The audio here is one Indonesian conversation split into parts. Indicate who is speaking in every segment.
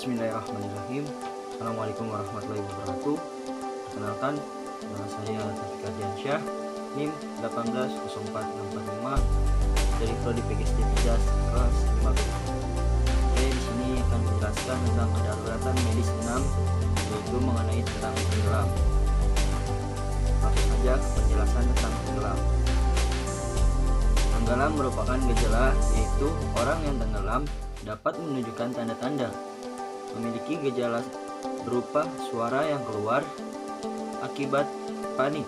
Speaker 1: Bismillahirrahmanirrahim. Assalamualaikum warahmatullahi wabarakatuh. Perkenalkan, nama saya Taufik Ardiansyah, NIM 1804645 dari Prodi PGSD Pijas kelas 5B. Saya di sini akan menjelaskan tentang kedaruratan medis 6, yaitu mengenai tentang tenggelam. Langsung saja ke penjelasan tentang tenggelam. Tenggelam merupakan gejala, yaitu orang yang tenggelam dapat menunjukkan tanda-tanda memiliki gejala berupa suara yang keluar akibat panik,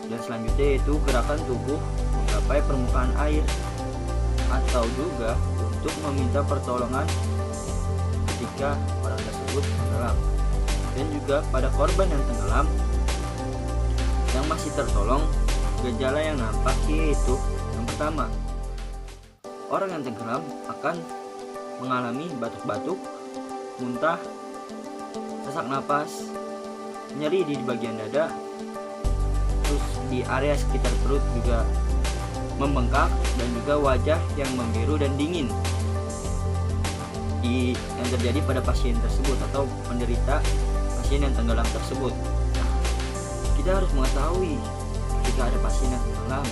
Speaker 1: dan selanjutnya yaitu gerakan tubuh menggapai permukaan air, atau juga untuk meminta pertolongan ketika orang tersebut tenggelam. Dan juga pada korban yang tenggelam yang masih tertolong, gejala yang nampak yaitu yang pertama, orang yang tenggelam akan mengalami batuk-batuk, muntah, sesak napas, nyeri di bagian dada, terus di area sekitar perut juga membengkak, dan juga wajah yang membiru dan dingin yang terjadi pada pasien tersebut atau penderita pasien yang tenggelam tersebut. Nah, kita harus mengetahui ketika ada pasien yang tenggelam,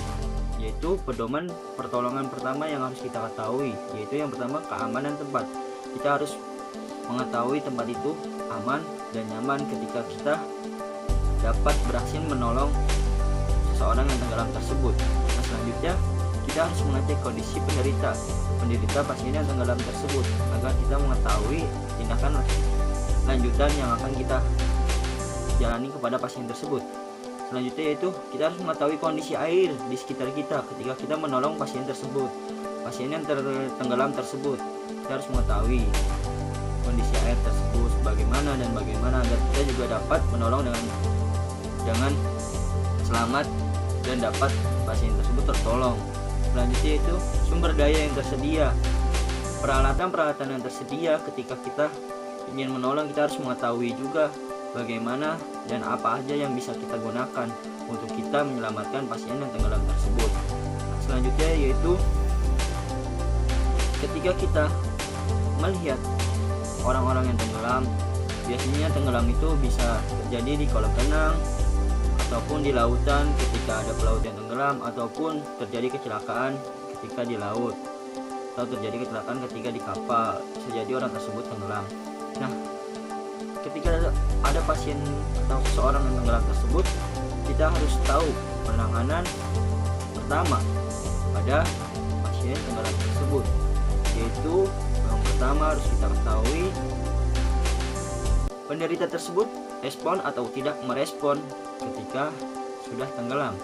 Speaker 1: yaitu pedoman pertolongan pertama yang harus kita ketahui, yaitu yang pertama, keamanan tempat. Kita harus mengetahui tempat itu aman dan nyaman ketika kita dapat berhasil menolong seseorang yang tenggelam tersebut. Nah, selanjutnya kita harus mengecek kondisi penderita pasien yang tenggelam tersebut agar kita mengetahui tindakan lanjutan yang akan kita jalani kepada pasien tersebut. Selanjutnya yaitu kita harus mengetahui kondisi air di sekitar kita ketika kita menolong pasien tersebut, pasien yang tenggelam tersebut. Kita harus mengetahui kondisi air tersebut bagaimana dan bagaimana agar kita juga dapat menolong dengan selamat dan dapat pasien tersebut tertolong. Selanjutnya itu sumber daya yang tersedia, peralatan-peralatan yang tersedia ketika kita ingin menolong. Kita harus mengetahui juga bagaimana dan apa aja yang bisa kita gunakan untuk kita menyelamatkan pasien yang tenggelam tersebut. Selanjutnya yaitu ketika kita melihat orang-orang yang tenggelam, biasanya tenggelam itu bisa terjadi di kolam renang ataupun di lautan ketika ada pelaut yang tenggelam, ataupun terjadi kecelakaan ketika di laut, atau terjadi kecelakaan ketika di kapal, bisa jadi orang tersebut tenggelam. Nah, ketika ada pasien atau seseorang yang tenggelam tersebut, kita harus tahu penanganan pertama pada pasien tenggelam tersebut, yaitu yang pertama harus kita ketahui penderita tersebut respon atau tidak merespon ketika sudah tenggelam.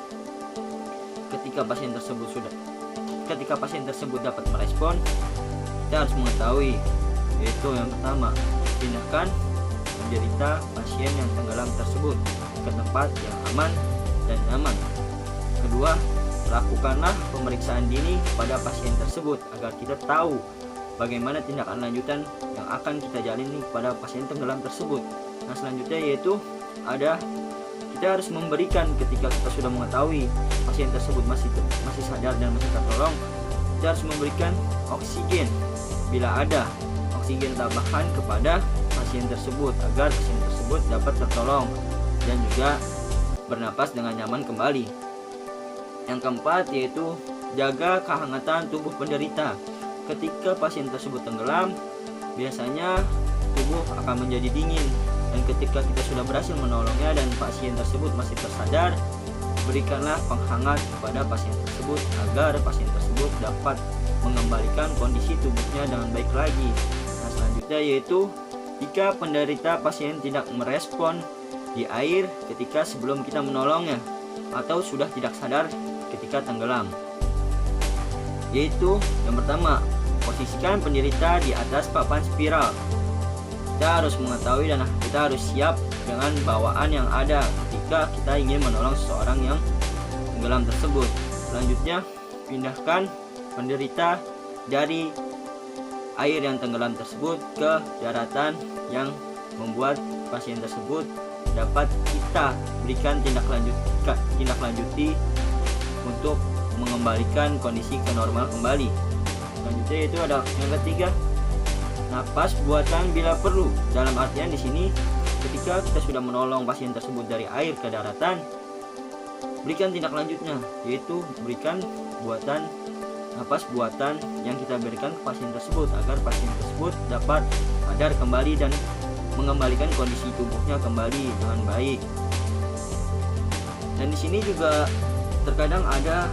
Speaker 1: Ketika pasien tersebut dapat merespon, kita harus mengetahui, yaitu yang pertama, pindahkan penderita pasien yang tenggelam tersebut ke tempat yang aman dan nyaman. Kedua, lakukanlah pemeriksaan dini pada pasien tersebut agar kita tahu bagaimana tindakan lanjutan yang akan kita jalani kepada pasien tenggelam tersebut. Nah, selanjutnya yaitu kita harus memberikan, ketika kita sudah mengetahui pasien tersebut masih sadar dan masih tertolong, kita harus memberikan oksigen bila ada, oksigen tambahan kepada pasien tersebut agar pasien tersebut dapat tertolong dan juga bernapas dengan nyaman kembali. Yang keempat yaitu jaga kehangatan tubuh penderita. Ketika pasien tersebut tenggelam, biasanya tubuh akan menjadi dingin, dan ketika kita sudah berhasil menolongnya dan pasien tersebut masih tersadar, berikanlah penghangat kepada pasien tersebut agar pasien tersebut dapat mengembalikan kondisi tubuhnya dengan baik lagi. Nah, selanjutnya yaitu jika penderita pasien tidak merespon di air ketika sebelum kita menolongnya, atau sudah tidak sadar ketika tenggelam, yaitu yang pertama, posisikan penderita di atas papan spiral. Kita harus mengetahui dan kita harus siap dengan bawaan yang ada ketika kita ingin menolong seseorang yang tenggelam tersebut. Selanjutnya, pindahkan penderita dari air yang tenggelam tersebut ke daratan yang membuat pasien tersebut dapat kita berikan tindak lanjuti untuk mengembalikan kondisi ke normal kembali. Selanjutnya itu ada yang ketiga, napas buatan bila perlu. Dalam artian di sini ketika kita sudah menolong pasien tersebut dari air ke daratan, berikan tindak lanjutnya, yaitu berikan buatan napas buatan yang kita berikan ke pasien tersebut agar pasien tersebut dapat sadar kembali dan mengembalikan kondisi tubuhnya kembali dengan baik. Dan di sini juga terkadang ada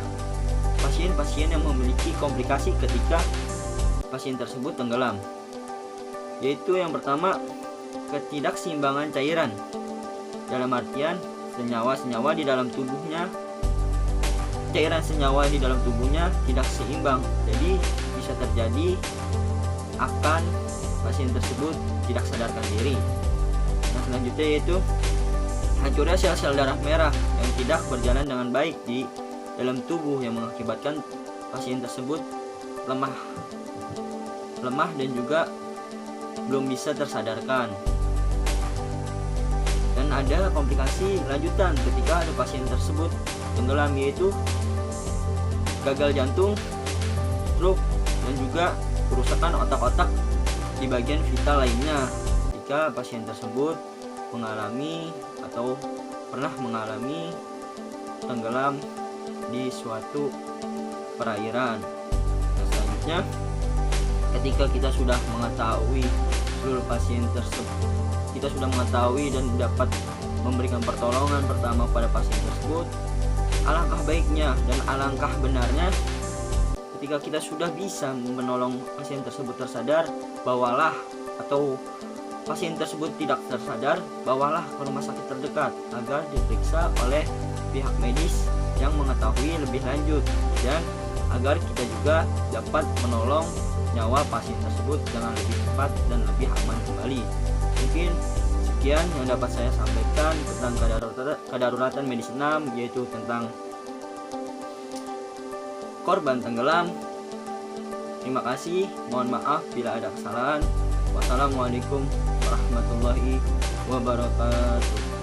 Speaker 1: pasien-pasien yang memiliki komplikasi ketika pasien tersebut tenggelam, yaitu yang pertama, ketidakseimbangan cairan. Dalam artian senyawa-senyawa di dalam tubuhnya, cairan senyawa di dalam tubuhnya tidak seimbang, jadi bisa terjadi akan pasien tersebut tidak sadarkan diri. Nah, selanjutnya yaitu hancurnya sel-sel darah merah yang tidak berjalan dengan baik di dalam tubuh yang mengakibatkan pasien tersebut lemah dan juga belum bisa tersadarkan. Dan ada komplikasi lanjutan ketika ada pasien tersebut tenggelam, yaitu gagal jantung, stroke, dan juga kerusakan otak-otak di bagian vital lainnya ketika pasien tersebut mengalami atau pernah mengalami tenggelam di suatu perairan. Nah, selanjutnya ketika kita sudah mengetahui seluruh pasien tersebut, kita sudah mengetahui dan dapat memberikan pertolongan pertama pada pasien tersebut, alangkah baiknya dan alangkah benarnya ketika kita sudah bisa menolong pasien tersebut tersadar, bawalah, atau pasien tersebut tidak tersadar, bawalah ke rumah sakit terdekat agar diperiksa oleh pihak medis yang mengetahui lebih lanjut, dan agar kita juga dapat menolong nyawa pasien tersebut dengan lebih cepat dan lebih aman kembali. Mungkin sekian yang dapat saya sampaikan tentang kedaruratan medis 6, yaitu tentang korban tenggelam. Terima kasih, mohon maaf bila ada kesalahan. Wassalamualaikum warahmatullahi wabarakatuh.